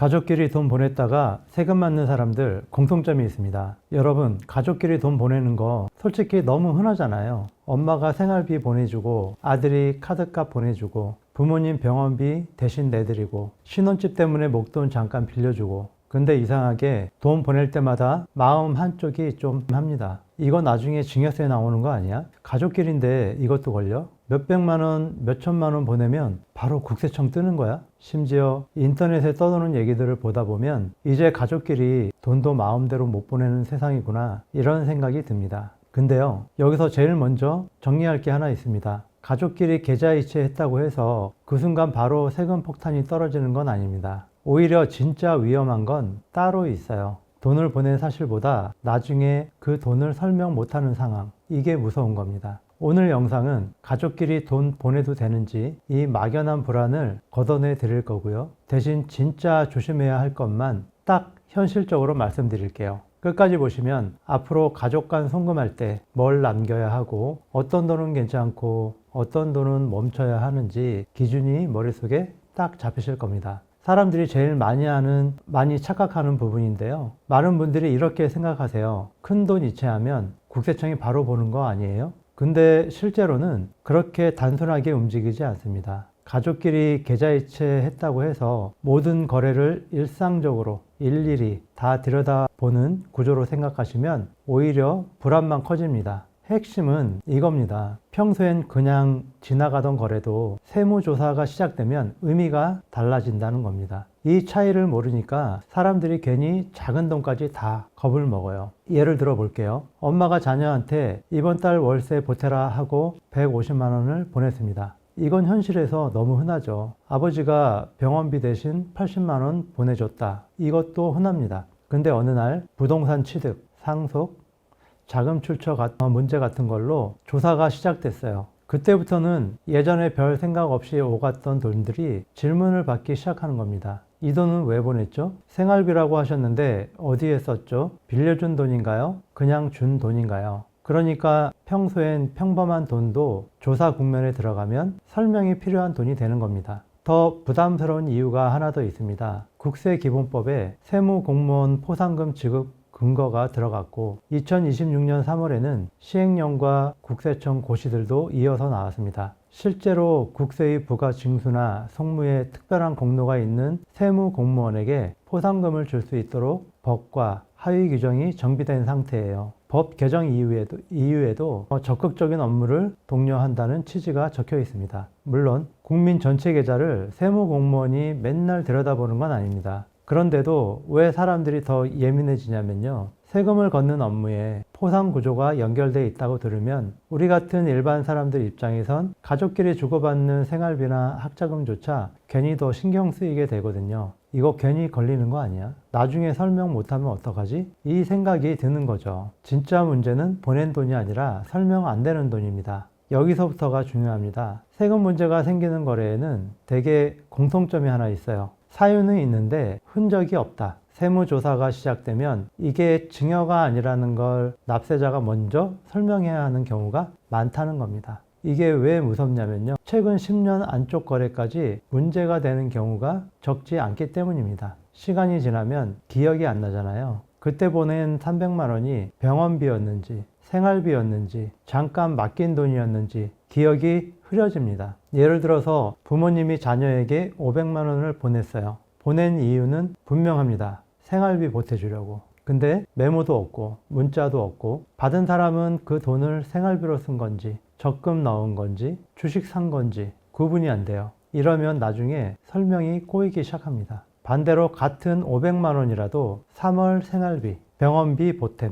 가족끼리 돈 보냈다가 세금 맞는 사람들 공통점이 있습니다. 여러분, 가족끼리 돈 보내는 거 솔직히 너무 흔하잖아요. 엄마가 생활비 보내주고 아들이 카드값 보내주고 부모님 병원비 대신 내드리고 신혼집 때문에 목돈 잠깐 빌려주고. 근데 이상하게 돈 보낼 때마다 마음 한쪽이 좀 합니다. 이거 나중에 증여세 나오는 거 아니야? 가족끼리인데 이것도 걸려? 몇백만 원, 몇천만 원 보내면 바로 국세청 뜨는 거야? 심지어 인터넷에 떠도는 얘기들을 보다 보면 이제 가족끼리 돈도 마음대로 못 보내는 세상이구나, 이런 생각이 듭니다. 근데요, 여기서 제일 먼저 정리할 게 하나 있습니다. 가족끼리 계좌이체했다고 해서 그 순간 바로 세금 폭탄이 떨어지는 건 아닙니다. 오히려 진짜 위험한 건 따로 있어요. 돈을 보낸 사실보다 나중에 그 돈을 설명 못하는 상황, 이게 무서운 겁니다. 오늘 영상은 가족끼리 돈 보내도 되는지 이 막연한 불안을 걷어내 드릴 거고요. 대신 진짜 조심해야 할 것만 딱 현실적으로 말씀드릴게요. 끝까지 보시면 앞으로 가족 간 송금할 때 뭘 남겨야 하고 어떤 돈은 괜찮고 어떤 돈은 멈춰야 하는지 기준이 머릿속에 딱 잡히실 겁니다. 사람들이 제일 많이 착각하는 부분인데요. 많은 분들이 이렇게 생각하세요. 큰 돈 이체하면 국세청이 바로 보는 거 아니에요? 근데 실제로는 그렇게 단순하게 움직이지 않습니다. 가족끼리 계좌이체했다고 해서 모든 거래를 일상적으로 일일이 다 들여다보는 구조로 생각하시면 오히려 불안만 커집니다. 핵심은 이겁니다. 평소엔 그냥 지나가던 거래도 세무조사가 시작되면 의미가 달라진다는 겁니다. 이 차이를 모르니까 사람들이 괜히 작은 돈까지 다 겁을 먹어요. 예를 들어 볼게요. 엄마가 자녀한테 이번 달 월세 보태라 하고 150만 원을 보냈습니다. 이건 현실에서 너무 흔하죠. 아버지가 병원비 대신 80만 원 보내줬다. 이것도 흔합니다. 근데 어느 날 부동산 취득, 상속, 자금 출처 문제 같은 걸로 조사가 시작됐어요. 그때부터는 예전에 별 생각 없이 오갔던 돈들이 질문을 받기 시작하는 겁니다. 이 돈은 왜 보냈죠? 생활비라고 하셨는데 어디에 썼죠? 빌려준 돈인가요? 그냥 준 돈인가요? 그러니까 평소엔 평범한 돈도 조사 국면에 들어가면 설명이 필요한 돈이 되는 겁니다. 더 부담스러운 이유가 하나 더 있습니다. 국세기본법에 세무공무원 포상금 지급 근거가 들어갔고 2026년 3월에는 시행령과 국세청 고시들도 이어서 나왔습니다. 실제로 국세의 부가 징수나 송무에 특별한 공로가 있는 세무공무원에게 포상금을 줄 수 있도록 법과 하위 규정이 정비된 상태예요. 법 개정 이후에도 적극적인 업무를 독려한다는 취지가 적혀 있습니다. 물론 국민 전체 계좌를 세무공무원이 맨날 들여다보는 건 아닙니다. 그런데도 왜 사람들이 더 예민해지냐면요. 세금을 걷는 업무에 포상 구조가 연결되어 있다고 들으면 우리 같은 일반 사람들 입장에선 가족끼리 주고받는 생활비나 학자금조차 괜히 더 신경 쓰이게 되거든요. 이거 괜히 걸리는 거 아니야? 나중에 설명 못하면 어떡하지? 이 생각이 드는 거죠. 진짜 문제는 보낸 돈이 아니라 설명 안 되는 돈입니다. 여기서부터가 중요합니다. 세금 문제가 생기는 거래에는 대개 공통점이 하나 있어요. 사유는 있는데 흔적이 없다. 세무조사가 시작되면 이게 증여가 아니라는 걸 납세자가 먼저 설명해야 하는 경우가 많다는 겁니다. 이게 왜 무섭냐면요. 최근 10년 안쪽 거래까지 문제가 되는 경우가 적지 않기 때문입니다. 시간이 지나면 기억이 안 나잖아요. 그때 보낸 300만 원이 병원비였는지 생활비였는지 잠깐 맡긴 돈이었는지 기억이 흐려집니다. 예를 들어서 부모님이 자녀에게 500만 원을 보냈어요. 보낸 이유는 분명합니다. 생활비 보태주려고. 근데 메모도 없고 문자도 없고 받은 사람은 그 돈을 생활비로 쓴 건지 적금 넣은 건지 주식 산 건지 구분이 안 돼요. 이러면 나중에 설명이 꼬이기 시작합니다. 반대로 같은 500만 원이라도 3월 생활비, 병원비 보탬,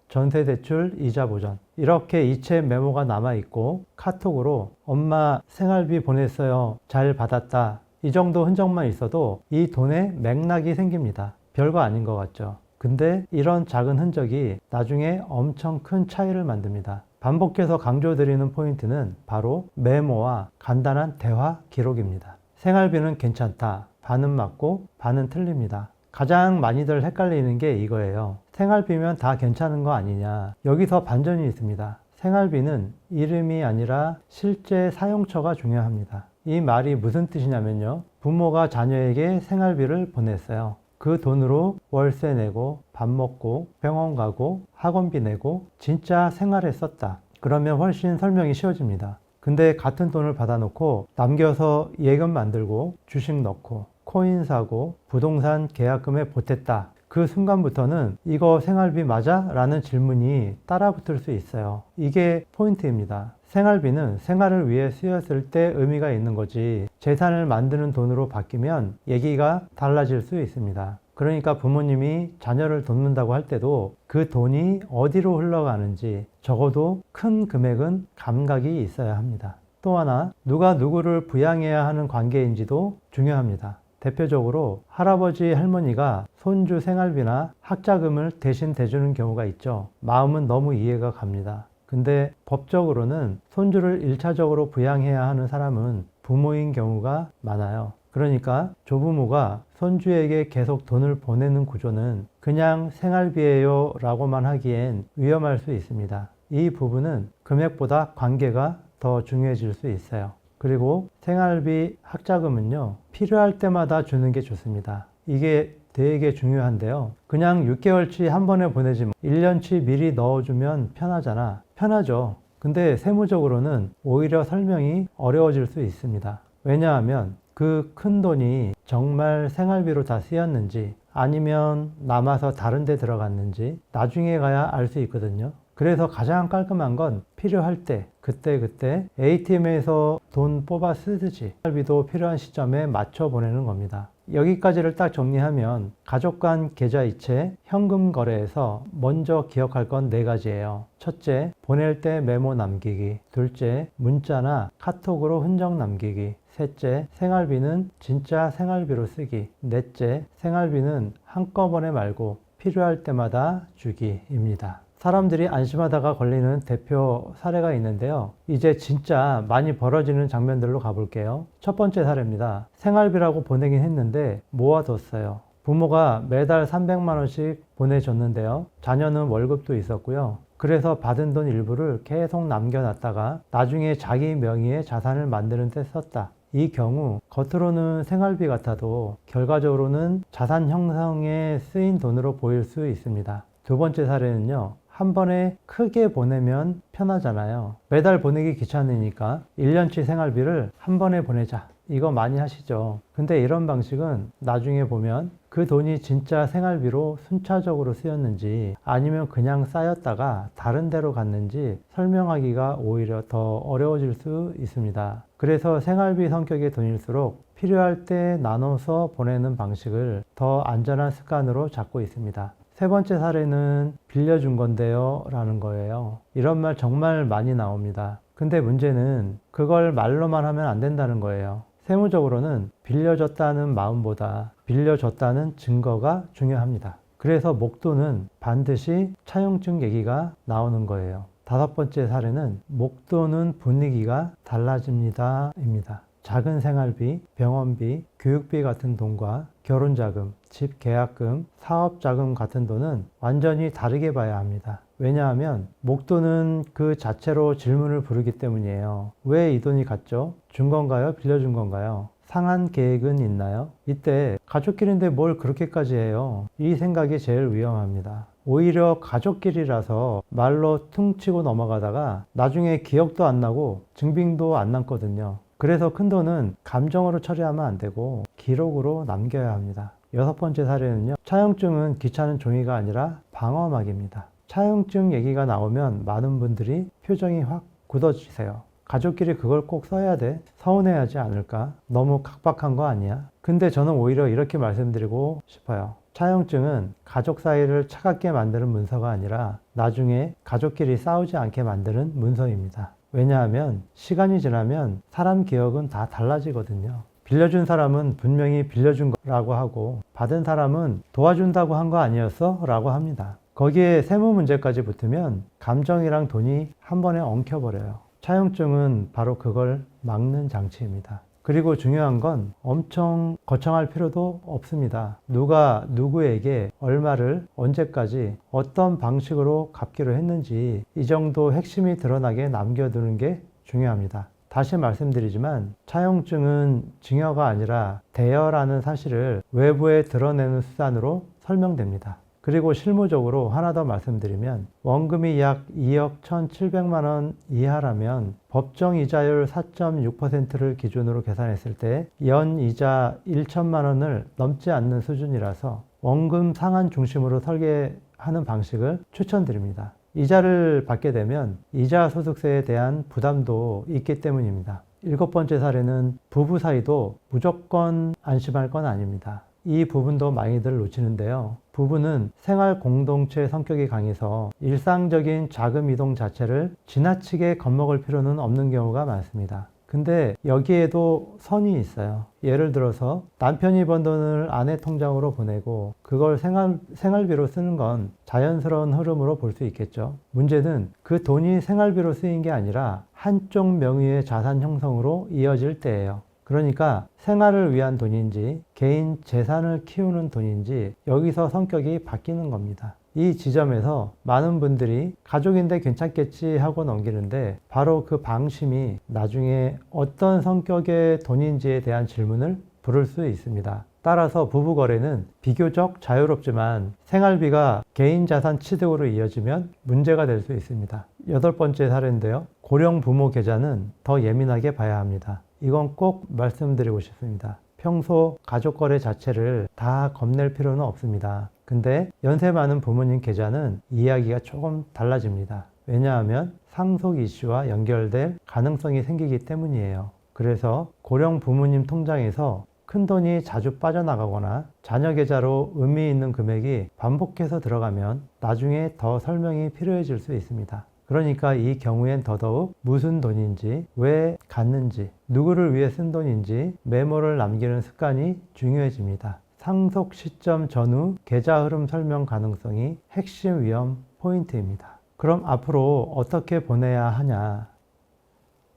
전세대출 이자 보전, 이렇게 이체 메모가 남아있고 카톡으로 엄마 생활비 보냈어요, 잘 받았다, 이 정도 흔적만 있어도 이 돈에 맥락이 생깁니다. 별거 아닌 것 같죠. 근데 이런 작은 흔적이 나중에 엄청 큰 차이를 만듭니다. 반복해서 강조드리는 포인트는 바로 메모와 간단한 대화 기록입니다. 생활비는 괜찮다, 반은 맞고 반은 틀립니다. 가장 많이들 헷갈리는 게 이거예요. 생활비면 다 괜찮은 거 아니냐. 여기서 반전이 있습니다. 생활비는 이름이 아니라 실제 사용처가 중요합니다. 이 말이 무슨 뜻이냐면요. 부모가 자녀에게 생활비를 보냈어요. 그 돈으로 월세 내고 밥 먹고 병원 가고 학원비 내고 진짜 생활에 썼다. 그러면 훨씬 설명이 쉬워집니다. 근데 같은 돈을 받아놓고 남겨서 예금 만들고 주식 넣고 코인 사고 부동산 계약금에 보탰다. 그 순간부터는 이거 생활비 맞아? 라는 질문이 따라붙을 수 있어요. 이게 포인트입니다. 생활비는 생활을 위해 쓰였을 때 의미가 있는 거지 재산을 만드는 돈으로 바뀌면 얘기가 달라질 수 있습니다. 그러니까 부모님이 자녀를 돕는다고 할 때도 그 돈이 어디로 흘러가는지 적어도 큰 금액은 감각이 있어야 합니다. 또 하나, 누가 누구를 부양해야 하는 관계인지도 중요합니다. 대표적으로 할아버지 할머니가 손주 생활비나 학자금을 대신 대주는 경우가 있죠. 마음은 너무 이해가 갑니다. 근데 법적으로는 손주를 1차적으로 부양해야 하는 사람은 부모인 경우가 많아요. 그러니까 조부모가 손주에게 계속 돈을 보내는 구조는 그냥 생활비예요 라고만 하기엔 위험할 수 있습니다. 이 부분은 금액보다 관계가 더 중요해질 수 있어요. 그리고 생활비 학자금은요, 필요할 때마다 주는 게 좋습니다. 이게 되게 중요한데요. 그냥 6개월치 한 번에 보내지 뭐 1년치 미리 넣어주면 편하잖아. 편하죠. 근데 세무적으로는 오히려 설명이 어려워질 수 있습니다. 왜냐하면 그 큰 돈이 정말 생활비로 다 쓰였는지 아니면 남아서 다른 데 들어갔는지 나중에 가야 알 수 있거든요. 그래서 가장 깔끔한 건 필요할 때 그때 ATM에서 돈 뽑아 쓰듯이 생활비도 필요한 시점에 맞춰 보내는 겁니다. 여기까지를 딱 정리하면 가족 간 계좌 이체, 현금 거래에서 먼저 기억할 건 4가지예요. 첫째, 보낼 때 메모 남기기. 둘째, 문자나 카톡으로 흔적 남기기. 셋째, 생활비는 진짜 생활비로 쓰기. 넷째, 생활비는 한꺼번에 말고 필요할 때마다 주기입니다. 사람들이 안심하다가 걸리는 대표 사례가 있는데요. 이제 진짜 많이 벌어지는 장면들로 가볼게요. 첫 번째 사례입니다. 생활비라고 보내긴 했는데 모아뒀어요. 부모가 매달 300만 원씩 보내줬는데요. 자녀는 월급도 있었고요. 그래서 받은 돈 일부를 계속 남겨놨다가 나중에 자기 명의의 자산을 만드는 데 썼다. 이 경우 겉으로는 생활비 같아도 결과적으로는 자산 형성에 쓰인 돈으로 보일 수 있습니다. 두 번째 사례는요. 한 번에 크게 보내면 편하잖아요. 매달 보내기 귀찮으니까 1년치 생활비를 한 번에 보내자. 이거 많이 하시죠. 근데 이런 방식은 나중에 보면 그 돈이 진짜 생활비로 순차적으로 쓰였는지 아니면 그냥 쌓였다가 다른 데로 갔는지 설명하기가 오히려 더 어려워질 수 있습니다. 그래서 생활비 성격의 돈일수록 필요할 때 나눠서 보내는 방식을 더 안전한 습관으로 잡고 있습니다. 세 번째 사례는 빌려준 건데요 라는 거예요. 이런 말 정말 많이 나옵니다. 근데 문제는 그걸 말로만 하면 안 된다는 거예요. 세무적으로는 빌려줬다는 마음보다 빌려줬다는 증거가 중요합니다. 그래서 목돈은 반드시 차용증 얘기가 나오는 거예요. 다섯 번째 사례는 목돈은 분위기가 달라집니다 입니다. 작은 생활비, 병원비, 교육비 같은 돈과 결혼자금, 집 계약금, 사업자금 같은 돈은 완전히 다르게 봐야 합니다. 왜냐하면 목돈은 그 자체로 질문을 부르기 때문이에요. 왜 이 돈이 갔죠? 준 건가요? 빌려준 건가요? 상한 계획은 있나요? 이때 가족끼리인데 뭘 그렇게까지 해요? 이 생각이 제일 위험합니다. 오히려 가족끼리라서 말로 퉁치고 넘어가다가 나중에 기억도 안 나고 증빙도 안 남거든요. 그래서 큰돈은 감정으로 처리하면 안 되고 기록으로 남겨야 합니다. 여섯 번째 사례는요. 차용증은 귀찮은 종이가 아니라 방어막입니다. 차용증 얘기가 나오면 많은 분들이 표정이 확 굳어지세요. 가족끼리 그걸 꼭 써야 돼? 서운해하지 않을까? 너무 각박한 거 아니야? 근데 저는 오히려 이렇게 말씀드리고 싶어요. 차용증은 가족 사이를 차갑게 만드는 문서가 아니라 나중에 가족끼리 싸우지 않게 만드는 문서입니다. 왜냐하면 시간이 지나면 사람 기억은 다 달라지거든요. 빌려준 사람은 분명히 빌려준 거라고 하고 받은 사람은 도와준다고 한 거 아니었어? 라고 합니다. 거기에 세무 문제까지 붙으면 감정이랑 돈이 한 번에 엉켜버려요. 차용증은 바로 그걸 막는 장치입니다. 그리고 중요한 건 엄청 거창할 필요도 없습니다. 누가 누구에게 얼마를 언제까지 어떤 방식으로 갚기로 했는지 이 정도 핵심이 드러나게 남겨두는 게 중요합니다. 다시 말씀드리지만 차용증은 증여가 아니라 대여라는 사실을 외부에 드러내는 수단으로 설명됩니다. 그리고 실무적으로 하나 더 말씀드리면 원금이 약 2억 1,700만 원 이하라면 법정 이자율 4.6%를 기준으로 계산했을 때 연이자 1천만 원을 넘지 않는 수준이라서 원금 상환 중심으로 설계하는 방식을 추천드립니다. 이자를 받게 되면 이자 소득세에 대한 부담도 있기 때문입니다. 7번째 사례는 부부 사이도 무조건 안심할 건 아닙니다. 이 부분도 많이들 놓치는데요. 부부는 생활 공동체 성격이 강해서 일상적인 자금 이동 자체를 지나치게 겁먹을 필요는 없는 경우가 많습니다. 근데 여기에도 선이 있어요. 예를 들어서 남편이 번 돈을 아내 통장으로 보내고 그걸 생활비로 쓰는 건 자연스러운 흐름으로 볼 수 있겠죠. 문제는 그 돈이 생활비로 쓰인 게 아니라 한쪽 명의의 자산 형성으로 이어질 때예요. 그러니까 생활을 위한 돈인지 개인 재산을 키우는 돈인지 여기서 성격이 바뀌는 겁니다. 이 지점에서 많은 분들이 가족인데 괜찮겠지 하고 넘기는데 바로 그 방심이 나중에 어떤 성격의 돈인지에 대한 질문을 부를 수 있습니다. 따라서 부부거래는 비교적 자유롭지만 생활비가 개인 자산 취득으로 이어지면 문제가 될 수 있습니다. 8번째 사례인데요. 고령 부모 계좌는 더 예민하게 봐야 합니다. 이건 꼭 말씀드리고 싶습니다. 평소 가족거래 자체를 다 겁낼 필요는 없습니다. 근데 연세 많은 부모님 계좌는 이야기가 조금 달라집니다. 왜냐하면 상속 이슈와 연결될 가능성이 생기기 때문이에요. 그래서 고령 부모님 통장에서 큰돈이 자주 빠져나가거나 자녀 계좌로 의미 있는 금액이 반복해서 들어가면 나중에 더 설명이 필요해질 수 있습니다. 그러니까 이 경우엔 더더욱 무슨 돈인지, 왜 갔는지, 누구를 위해 쓴 돈인지 메모를 남기는 습관이 중요해집니다. 상속 시점 전후 계좌 흐름 설명 가능성이 핵심 위험 포인트입니다. 그럼 앞으로 어떻게 보내야 하냐?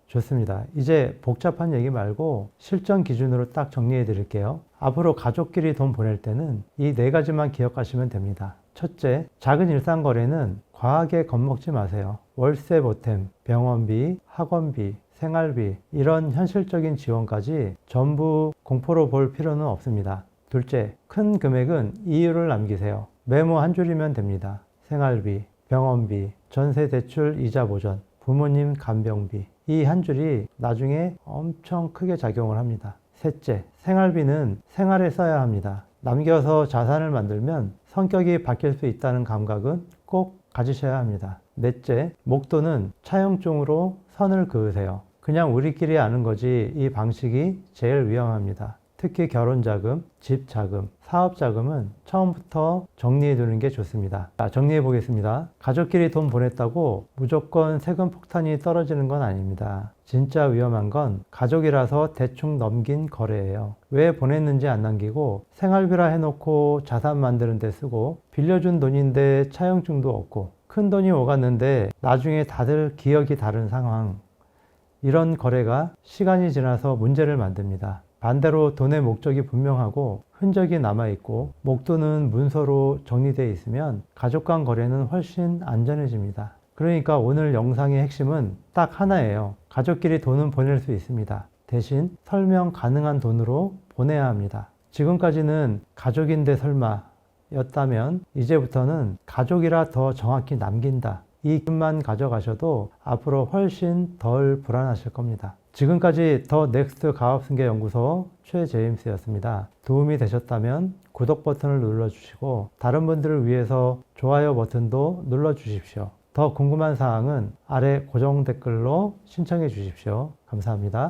좋습니다. 이제 복잡한 얘기 말고 실전 기준으로 딱 정리해 드릴게요. 앞으로 가족끼리 돈 보낼 때는 이 4가지만 기억하시면 됩니다. 첫째, 작은 일상 거래는 과하게 겁먹지 마세요. 월세 보탬, 병원비, 학원비, 생활비 이런 현실적인 지원까지 전부 공포로 볼 필요는 없습니다. 둘째, 큰 금액은 이유를 남기세요. 메모 한 줄이면 됩니다. 생활비, 병원비, 전세 대출 이자 보전, 부모님 간병비 이 한 줄이 나중에 엄청 크게 작용을 합니다. 셋째, 생활비는 생활에 써야 합니다. 남겨서 자산을 만들면 성격이 바뀔 수 있다는 감각은 꼭 가지셔야 합니다. 넷째, 목돈은 차용증으로 선을 그으세요. 그냥 우리끼리 아는 거지 이 방식이 제일 위험합니다. 특히 결혼자금, 집자금, 사업자금은 처음부터 정리해 두는 게 좋습니다. 자, 정리해 보겠습니다. 가족끼리 돈 보냈다고 무조건 세금 폭탄이 떨어지는 건 아닙니다. 진짜 위험한 건 가족이라서 대충 넘긴 거래예요. 왜 보냈는지 안 남기고 생활비라 해놓고 자산 만드는 데 쓰고 빌려준 돈인데 차용증도 없고 큰 돈이 오갔는데 나중에 다들 기억이 다른 상황. 이런 거래가 시간이 지나서 문제를 만듭니다. 반대로 돈의 목적이 분명하고 흔적이 남아있고 목돈은 문서로 정리되어 있으면 가족 간 거래는 훨씬 안전해집니다. 그러니까 오늘 영상의 핵심은 딱 하나예요. 가족끼리 돈은 보낼 수 있습니다. 대신 설명 가능한 돈으로 보내야 합니다. 지금까지는 가족인데 설마 였다면 이제부터는 가족이라 더 정확히 남긴다. 이 기준만 가져가셔도 앞으로 훨씬 덜 불안하실 겁니다. 지금까지 더 넥스트 가업승계 연구소 최제임스였습니다. 도움이 되셨다면 구독 버튼을 눌러주시고 다른 분들을 위해서 좋아요 버튼도 눌러주십시오. 더 궁금한 사항은 아래 고정 댓글로 신청해 주십시오. 감사합니다.